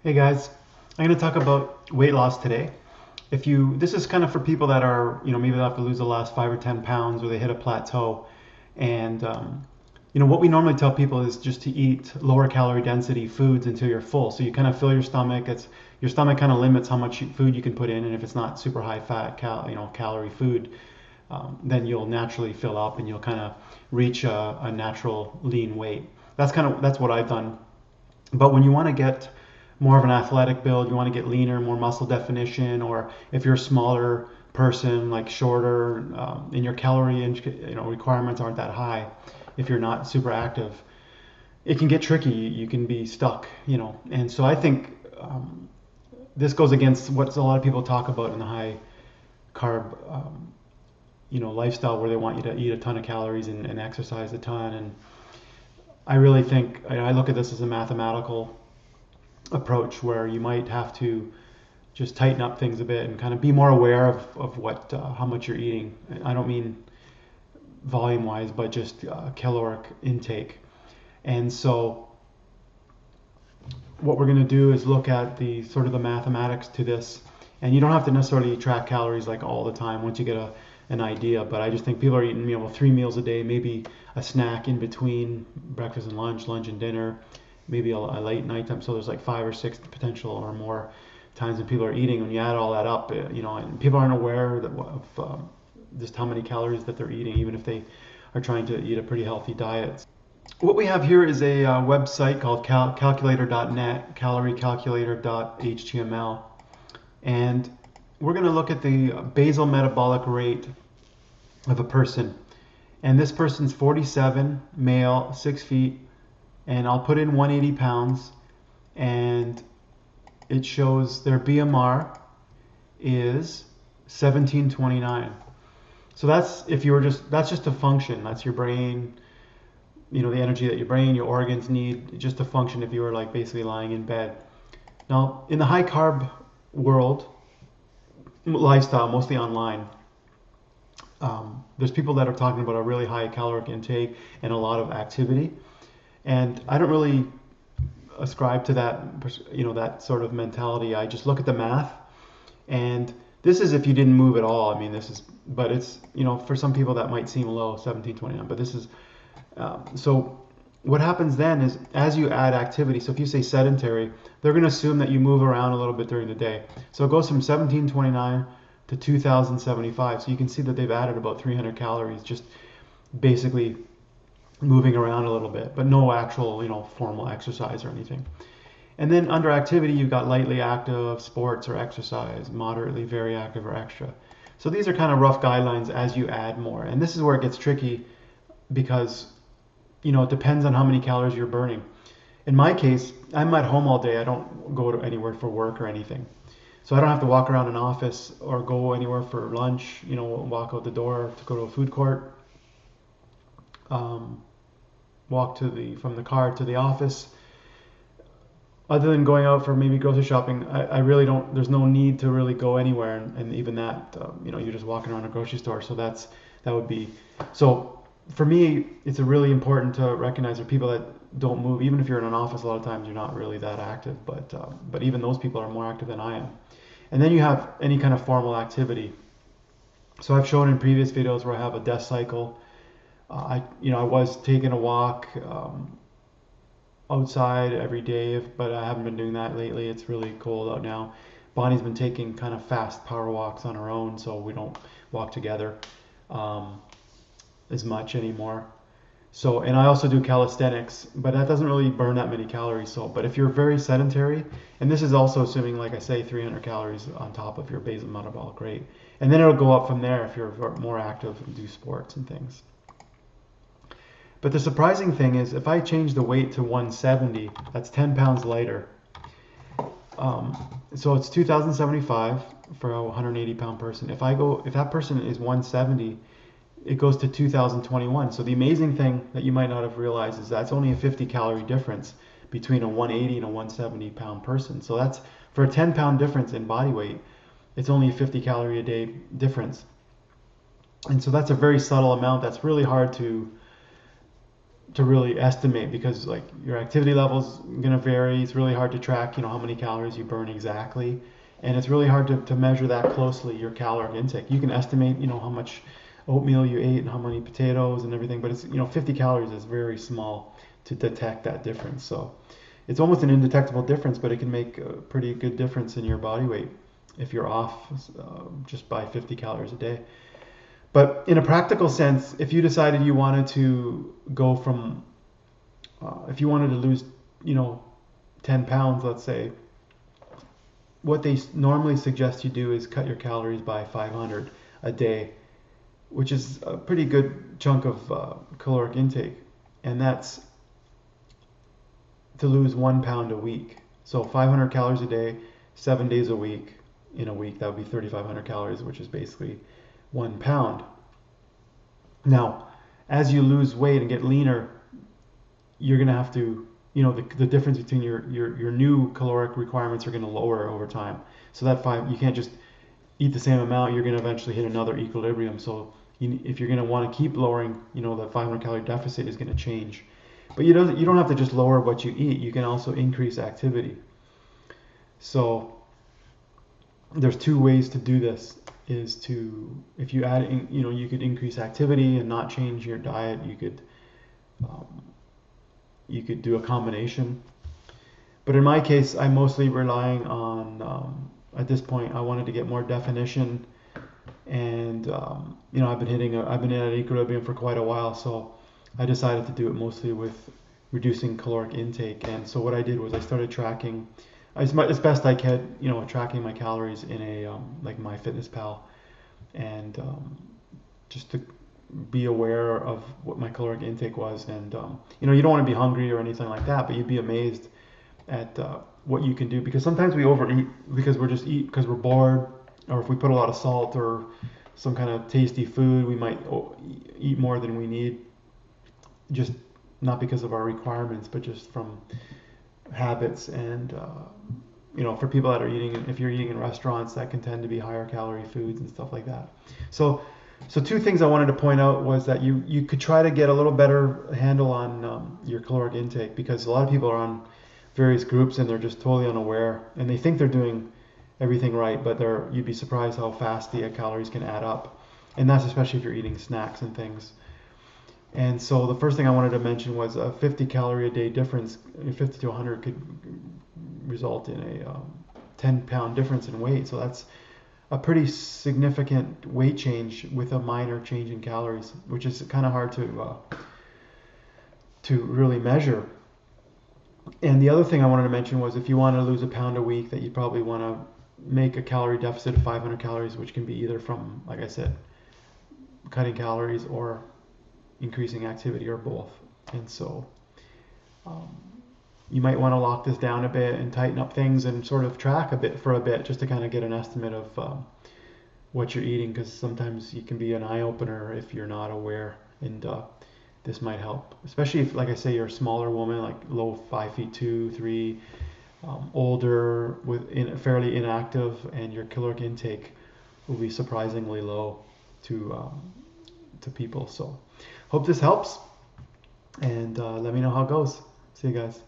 Hey guys, I'm going to talk about weight loss today. This is kind of for people that are, maybe they have to lose the last 5 or 10 pounds or they hit a plateau. And, what we normally tell people is just to eat lower calorie density foods until you're full. So you kind of fill your stomach. Your stomach kind of limits how much food you can put in. And if it's not super high fat, calorie food, then you'll naturally fill up and you'll kind of reach a natural lean weight. That's what I've done. But when you want to get more of an athletic build, you want to get leaner, more muscle definition, or if you're a smaller person, like shorter, and your calorie requirements aren't that high, if you're not super active, it can get tricky. You can be stuck, And so I think this goes against what a lot of people talk about in the high carb, lifestyle, where they want you to eat a ton of calories and exercise a ton. And I really think I look at this as a mathematical approach where you might have to just tighten up things a bit and kind of be more aware of what how much you're eating. I don't mean volume wise, but just caloric intake. And so what we're going to do is look at the sort of the mathematics to this. And you don't have to necessarily track calories like all the time once you get an idea, but I just think people are eating 3 meals a day, maybe a snack in between breakfast and lunch and dinner, maybe a late night time. So there's like 5 or 6 potential or more times when people are eating. When you add all that up, and people aren't aware of just how many calories that they're eating, even if they are trying to eat a pretty healthy diet. What we have here is a website called calculator.net, caloriecalculator.html, and we're going to look at the basal metabolic rate of a person. And this person's 47, male, 6 feet, and I'll put in 180 pounds, and it shows their BMR is 1729. So that's just a function. That's your brain, the energy that your brain, your organs need just to function if you were like basically lying in bed. Now, in the high carb world, lifestyle, mostly online, there's people that are talking about a really high caloric intake and a lot of activity. And I don't really ascribe to that, that sort of mentality. I just look at the math, and this is if you didn't move at all. I mean, but it's, for some people that might seem low, 1729, but this is, so what happens then is as you add activity, so if you say sedentary, they're going to assume that you move around a little bit during the day. So it goes from 1729 to 2075. So you can see that they've added about 300 calories just basically moving around a little bit, but no actual, formal exercise or anything. And then under activity, you've got lightly active, sports or exercise, moderately, very active or extra. So these are kind of rough guidelines as you add more. And this is where it gets tricky because, it depends on how many calories you're burning. In my case, I'm at home all day. I don't go to anywhere for work or anything. So I don't have to walk around an office or go anywhere for lunch, walk out the door to go to a food court. Walk from the car to the office. Other than going out for maybe grocery shopping, I really don't. There's no need to really go anywhere, and even that, you're just walking around a grocery store. So that would be. So for me, it's really important to recognize there are people that don't move. Even if you're in an office, a lot of times you're not really that active, but even those people are more active than I am. And then you have any kind of formal activity. So I've shown in previous videos where I have a death cycle. I was taking a walk outside every day, but I haven't been doing that lately. It's really cold out now. Bonnie's been taking kind of fast power walks on her own, so we don't walk together as much anymore. So, and I also do calisthenics, but that doesn't really burn that many calories. So, but if you're very sedentary, and this is also assuming, like I say, 300 calories on top of your basal metabolic rate, and then it'll go up from there if you're more active and do sports and things. But the surprising thing is, if I change the weight to 170, that's 10 pounds lighter. So it's 2,075 for a 180 pound person. If that person is 170, it goes to 2,021. So the amazing thing that you might not have realized is that's only a 50 calorie difference between a 180 and a 170 pound person. So that's for a 10 pound difference in body weight. It's only a 50 calorie a day difference. And so that's a very subtle amount. That's really hard to to really estimate, because like your activity level's going to vary. It's really hard to track, how many calories you burn exactly. And it's really hard to measure that closely, your caloric intake. You can estimate, how much oatmeal you ate and how many potatoes and everything, but it's, 50 calories is very small to detect that difference. So it's almost an indetectable difference, but it can make a pretty good difference in your body weight if you're off just by 50 calories a day. But in a practical sense, if you decided you wanted to go from, if you wanted to lose, 10 pounds, let's say, what they normally suggest you do is cut your calories by 500 a day, which is a pretty good chunk of caloric intake. And that's to lose 1 pound a week. So 500 calories a day, 7 days a week. In a week, that would be 3,500 calories, which is basically 1 pound. Now, as you lose weight and get leaner, you're going to have to, the difference between your new caloric requirements are going to lower over time. So you can't just eat the same amount. You're going to eventually hit another equilibrium. So if you're going to want to keep lowering, the 500 calorie deficit is going to change. But you don't have to just lower what you eat. You can also increase activity. So there's two ways to do this. Is to, if you add, you could increase activity and not change your diet. You could do a combination. But in my case, I'm mostly relying on, at this point, I wanted to get more definition, and I've been in an equilibrium for quite a while, so I decided to do it mostly with reducing caloric intake. And so what I did was I started tracking as best I could, tracking my calories in a like MyFitnessPal, and just to be aware of what my caloric intake was. And you don't want to be hungry or anything like that, but you'd be amazed at what you can do, because sometimes we overeat because because we're bored, or if we put a lot of salt or some kind of tasty food, we might eat more than we need, just not because of our requirements, but just from habits. And for people that are eating, if you're eating in restaurants, that can tend to be higher calorie foods and stuff like that. So two things I wanted to point out was that you could try to get a little better handle on your caloric intake, because a lot of people are on various groups and they're just totally unaware, and they think they're doing everything right, but you'd be surprised how fast the calories can add up. And that's especially if you're eating snacks and things. And so the first thing I wanted to mention was a 50 calorie a day difference. 50 to 100 could result in a 10-pound difference in weight. So that's a pretty significant weight change with a minor change in calories, which is kind of hard to really measure. And the other thing I wanted to mention was, if you want to lose a pound a week, that you probably want to make a calorie deficit of 500 calories, which can be either from, like I said, cutting calories or increasing activity, or both. And so you might want to lock this down a bit and tighten up things and sort of track for a bit, just to kind of get an estimate of what you're eating, because sometimes it can be an eye-opener if you're not aware. And this might help, especially if, like I say, you're a smaller woman, like low 5 feet 2, 3, older, fairly inactive, and your caloric intake will be surprisingly low to people. So hope this helps, and let me know how it goes. See you guys.